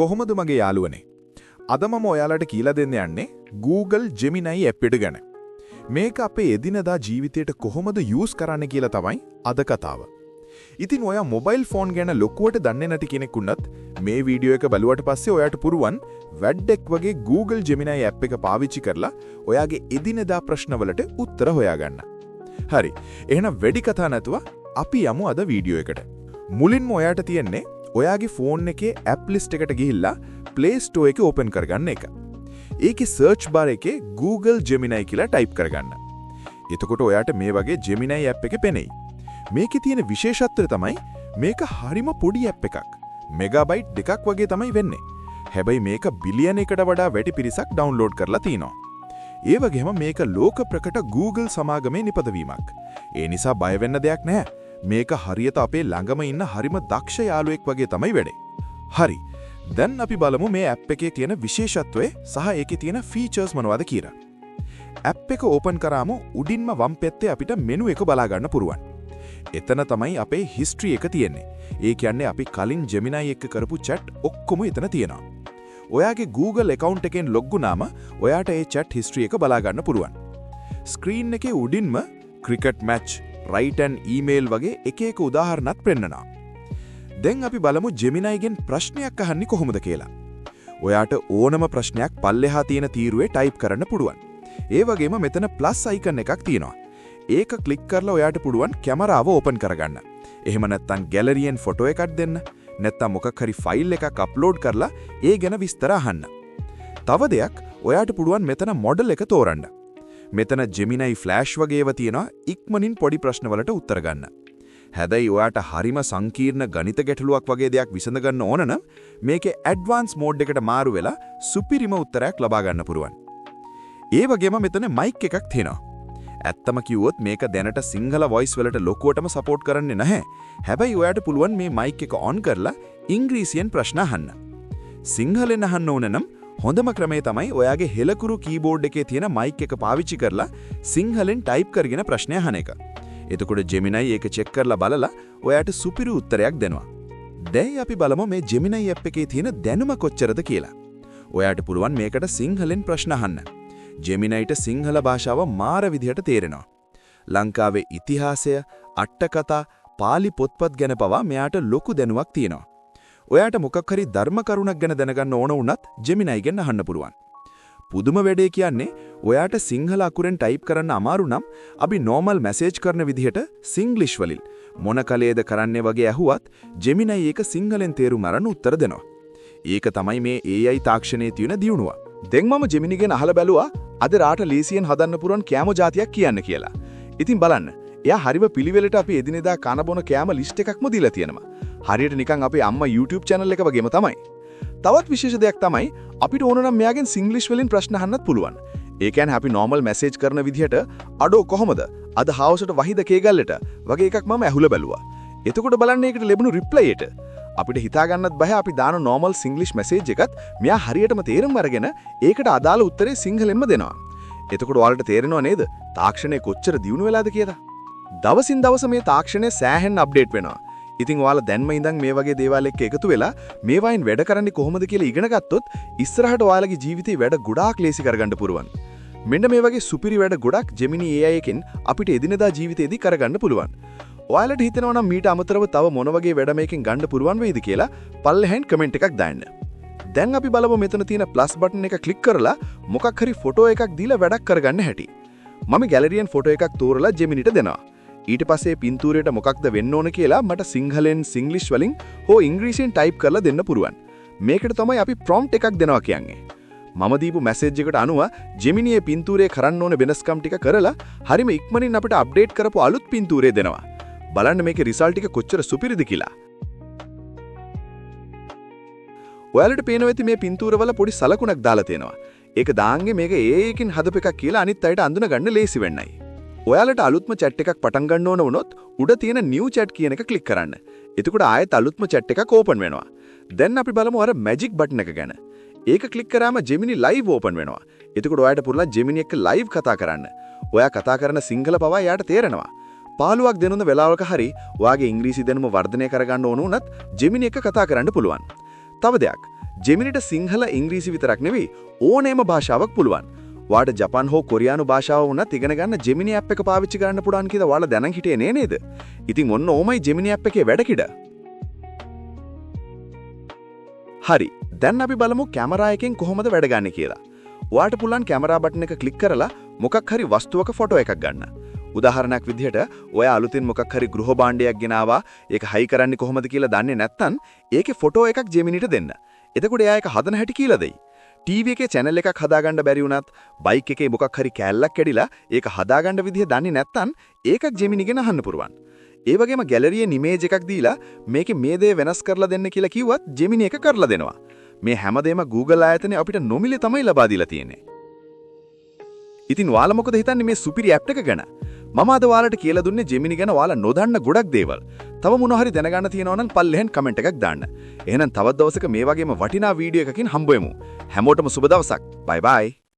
කොහොමද මගේ යාළුවනේ? අද මම ඔයාලට කියලා දෙන්න යන්නේ Google Gemini app එක ගැන. මේක අපේ එදිනදා ජීවිතයට කොහොමද යූස් කරන්න කියලා තමයි අද කතාව. ඉතින් ඔයා මොබයිල් ෆෝන් ගැන ලොකුවට දන්නේ නැති කෙනෙක් වුණත් මේ වීඩියෝ එක බලුවට පස්සේ ඔයාට පුරුවන් වැඩක් වගේ Google Gemini app එක පාවිච්චි කරලා ඔයාගේ එදිනදා ප්‍රශ්නවලට උත්තර හොයාගන්න. හරි. එහෙනම් වැඩි කතා නැතුව අපි යමු අද වීඩියෝ එකට. මුලින්ම ඔයාට තියෙන්නේ ඔයාගේ ෆෝන් එකේ app list එකට ගිහිල්ලා Play Store එක open කරගන්න එක. ඒකේ search bar එකේ Google Gemini කියලා type කරගන්න. එතකොට ඔයාට මේ වගේ Gemini app එක පෙනෙයි. මේකේ තියෙන විශේෂත්වය තමයි මේක හරිම පොඩි app එකක්. මෙගාබයිට් දෙකක් වගේ තමයි වෙන්නේ. හැබැයි මේක බිලියන එකට වඩා වැඩි පිරිසක් download කරලා තිනවා. ඒ වගේම මේක ලෝක ප්‍රකට Google සමාගමේ නිපදවීමක්. ඒ නිසා බය වෙන්න දෙයක් නැහැ. මේක හරියට අපේ ළඟම ඉන්න හරිම දක්ෂ යාළුවෙක් වගේ තමයි වැඩේ. හරි. දැන් අපි බලමු මේ app එකේ තියෙන විශේෂත්වය සහ ඒකේ තියෙන features මොනවද කියලා. app එක open කරාම උඩින්ම වම් පැත්තේ අපිට menu එක බලා ගන්න පුරුවන්. එතන තමයි අපේ history එක තියෙන්නේ. ඒ කියන්නේ අපි කලින් Gemini එක්ක කරපු chat ඔක්කොම එතන තියෙනවා. ඔයාගේ Google account එකෙන් log වුණාම ඔයාට ඒ chat history එක බලා ගන්න පුරුවන්. screen එකේ උඩින්ම cricket match, write and email වගේ එක එක උදාහරණත් පෙන්නනවා. දැන් අපි බලමු Gemini ගෙන් ප්‍රශ්නයක් අහන්නේ කොහොමද කියලා. ඔයාට ඕනම ප්‍රශ්නයක් පල්ලෙහා තියෙන තීරුවේ type කරන්න පුළුවන්. ඒ වගේම මෙතන plus icon එකක් තියෙනවා. ඒක ක්ලික් කරලා ඔයාට පුළුවන් කැමරාව ඕපන් කරගන්න. එහෙම නැත්නම් ගැලරියෙන් ෆොටෝ එකක් දෙන්න. නැත්නම් මොකක් හරි ෆයිල් එකක් අප්ලෝඩ් කරලා ඒ ගැන විස්තර අහන්න. තව දෙයක් ඔයාට පුළුවන් මෙතන මොඩල් එක තෝරන්න. මෙතන Gemini Flash වගේ ඒවා තියෙනවා ඉක්මනින් පොඩි ප්‍රශ්නවලට උත්තර ගන්න. හැබැයි ඔයාට හරිම සංකීර්ණ ගණිත ගැටලුවක් වගේ දෙයක් විසඳ ගන්න ඕන නම් මේකේ ඇඩ්වාන්ස් මෝඩ් එකට මාරු වෙලා සුපිරිම උත්තරයක් ලබා ගන්න පුළුවන්. ඒ වගේම මෙතන මයික් එකක් තියෙනවා. ඇත්තම කිව්වොත් මේක දැනට සිංහල වොයිස් වලට ලොකුවටම සපෝට් කරන්නේ නැහැ. හැබැයි ඔයාට පුළුවන් මේ මයික් එක ඔන් කරලා ඉංග්‍රීසියෙන් ප්‍රශ්න අහන්න. සිංහලෙන් අහන්න ඕන නම් හොඳම ක්‍රමය තමයි ඔයාගේ හෙලකුරු කීබෝඩ් එකේ තියෙන මයික් එක පාවිච්චි කරලා සිංහලෙන් ටයිප් කරගෙන ප්‍රශ්නය අහන එක. එතකොට Gemini ඒක චෙක් කරලා බලලා ඔයාට සුපිරි උත්තරයක් දෙනවා. දැන් අපි බලමු මේ Gemini app එකේ තියෙන දැනුම කොච්චරද කියලා. ඔයාට පුළුවන් මේකට සිංහලෙන් ප්‍රශ්න අහන්න. Geminiට සිංහල භාෂාව මාර විදිහට තේරෙනවා. ලංකාවේ ඉතිහාසය, අට්ටකතා, පාලි පොත්පත් ගැන පවා මෙයාට ලොකු දැනුමක් තියෙනවා. ඔයාට මොකක් හරි ධර්ම කරුණක් ගැන දැනගන්න ඕන වුණත් Gemini ගෙන් අහන්න පුළුවන්. පුදුම වැඩේ කියන්නේ ඔයාට සිංහල අකුරෙන් ටයිප් කරන්න අමාරු නම් අපි normal message කරන විදිහට Singlish වලින් මොන කලයේද කරන්නේ වගේ ඇහුවත් Gemini ඒක සිංහලෙන් තේරුම් අරන් උත්තර දෙනවා. ඒක තමයි මේ AI තාක්ෂණයේ තියෙන දියුණුව. දැන් මම Gemini ගෙන් අහලා බැලුවා අද රාට ලීසියෙන් හදන්න පුරන් කෑම જાතියක් කියන්න කියලා. ඉතින් බලන්න. එයා හරිම පිළිවෙලට අපි එදිනෙදා කන බොන කෑම ලිස්ට් එකක්ම දීලා තියෙනවා. හරියට නිකන් අපේ අම්මා YouTube channel එක වගේම තමයි. තවත් විශේෂ දෙයක් තමයි අපිට ඕන නම් මෙයාගෙන් Singlish වලින් ප්‍රශ්න අහන්නත් පුළුවන්. ඒ කියන්නේ අපි normal message කරන විදිහට අඩෝ කොහමද? අද හවසට වහිද කේගල්ලට වගේ එකක් මම ඇහුලා බැලුවා. එතකොට බලන්න ඒකට ලැබුණු reply එක. අපිට හිතා ගන්නත් බෑ අපි දාන normal Singlish message එකත් මෙයා හරියටම තේරුම් අරගෙන ඒකට අදාළ උත්තරේ සිංහලෙන්ම දෙනවා. එතකොට ඔයාලට තේරෙනව නේද? තාක්ෂණය කොච්චර දියුණු වෙලාද කියලා? දවසින් දවස මේ තාක්ෂණය සෑහෙන්න අප්ඩේට් වෙනවා. ඉතින් ඔයාලා දැන්ම ඉඳන් මේ වගේ දේවල් එක්ක එකතු වෙලා මේවායින් වැඩ කරන්නේ කොහොමද කියලා ඉගෙන ගත්තොත් ඉස්සරහට ඔයාලගේ ජීවිතේ වැඩ ගොඩාක් ලේසි කරගන්න පුරුවන්. මෙන්න මේ වගේ සුපිරි වැඩ ගොඩක් Gemini AI එකෙන් අපිට එදිනෙදා ජීවිතේදී කරගන්න පුළුවන්. ඔයාලට හිතෙනවා නම් මීට අමතරව තව මොන වගේ වැඩ මේකෙන් ගන්න පුරුවන් වෙයිද කියලා පල්ලෙහෙන් කමෙන්ට් එකක් දාන්න. දැන් අපි බලමු මෙතන තියෙන ප්ලස් බටන් එක ක්ලික් කරලා මොකක් හරි ෆොටෝ එකක් දීලා වැඩක් කරගන්න හැටි. මම ගැලරියෙන් ෆොටෝ එකක් තෝරලා Geminiට දෙනවා. ඊට පස්සේ පින්තූරයට මොකක්ද වෙන්න ඕන කියලා මට සිංහලෙන් Singlish වලින් හෝ ඉංග්‍රීසියෙන් ටයිප් කරලා දෙන්න පුරුවන්. මේකට තමයි අපි prompt එකක් දෙනවා කියන්නේ. මම දීපු මැසේජ් එකට අනුව Gemini පින්තූරේ කරන්න ඕන වෙනස්කම් ටික කරලා හරිම ඉක්මනින් අපිට අප්ඩේට් කරපු අලුත් පින්තූරේ දෙනවා. බලන්න මේකේ රිසල්ට් එක කොච්චර සුපිරිද කියලා. ඔයාලට පේනවා ඇති මේ පින්තූරවල පොඩි සලකුණක් දාලා තියෙනවා. ඒක දාන්නේ මේක AI එකකින් හදපු එකක් කියලා අනිත් අයට අඳුන ගන්න ලේසි වෙන්නයි. ඔයාලට අලුත්ම chat එකක් පටන් ගන්න ඕන වුණොත් උඩ තියෙන new chat කියන එක ක්ලික් කරන්න. එතකොට ආයෙත් අලුත්ම chat එකක් open වෙනවා. දැන් අපි බලමු අර magic button එක ගැන. ඒක ක්ලික් කරාම Gemini live open වෙනවා. එතකොට ඔයාලට පුළුවන් Gemini එක්ක live කතා කරන්න. ඔයා කතා කරන සිංහල පවා එයාට තේරෙනවා. පාළුවක් දෙනුන වෙලාවක හරි ඔයාගේ ඉංග්‍රීසි දැනුම වර්ධනය කරගන්න ඕන වුණත් Gemini එක කතා කරන්න පුළුවන්. තව දෙයක් ජෙමිනිට සිංහල ඉංග්‍රීසි විතරක් නෙවෙයි ඕනෑම භාෂාවක් පුළුවන්. වාට ජපන් හෝ කොරියානු භාෂාව වුණත් ඉගෙන ගන්න ජෙමිනි ඇප් එක පාවිච්චි කරන්න පුළුවන් කියලා ඔයාලා දැනන් හිටියේ නේද? ඉතින් ඔන්න ඕමයි ජෙමිනි ඇප් එකේ වැඩකිඩ. හරි. දැන් අපි බලමු කැමරා එකෙන් කොහොමද වැඩ ගන්න කියලා. ඔයාට පුළුවන් කැමරා බටන් එක ක්ලික් කරලා මොකක් හරි වස්තුවක ෆොටෝ එකක් ගන්න. උදාහරණයක් විදිහට ඔයා අලුතින් මොකක් හරි ගෘහ භාණ්ඩයක් ගෙනාවා ඒක හයි කරන්නේ කොහොමද කියලා දන්නේ නැත්නම් ඒකේ ෆොටෝ එකක් ජෙමිනිට දෙන්න. එතකොට එයා ඒක හදන හැටි කියලා දෙයි. ටීවී එකේ channel එකක් හදාගන්න බැරි වුණත් බයික් එකේ මොකක් හරි කෑල්ලක් කැඩිලා ඒක හදාගන්න විදිහ දන්නේ නැත්නම් ඒකක් ජෙමිනිගෙන් අහන්න පුරුවන්. ඒ වගේම ගැලරියේ ඉමේජ් එකක් දීලා මේකේ මේ දේ වෙනස් කරලා දෙන්න කියලා කිව්වත් ජෙමිනි එක කරලා දෙනවා. මේ හැමදේම Google ආයතනයේ අපිට නොමිලේ තමයි ලබා දීලා තියෙන්නේ. ඉතින් ඔයාලා මොකද හිතන්නේ මේ සුපිරි ඇප් එක ගැන? මම අද ඔයාලට කියලා දුන්නේ ජෙමිනි ගැන ඔයාලා නොදන්න ගොඩක් දේවල්. තව මොනවා හරි දැනගන්න තියෙනවා නම් පල්ලෙහෙන් කමෙන්ට් එකක් දාන්න. එහෙනම් තවත් දවසක මේ වගේම වටිනා වීඩියෝ එකකින් හම්බ වෙමු. හැමෝටම සුබ දවසක්. බයි බයි.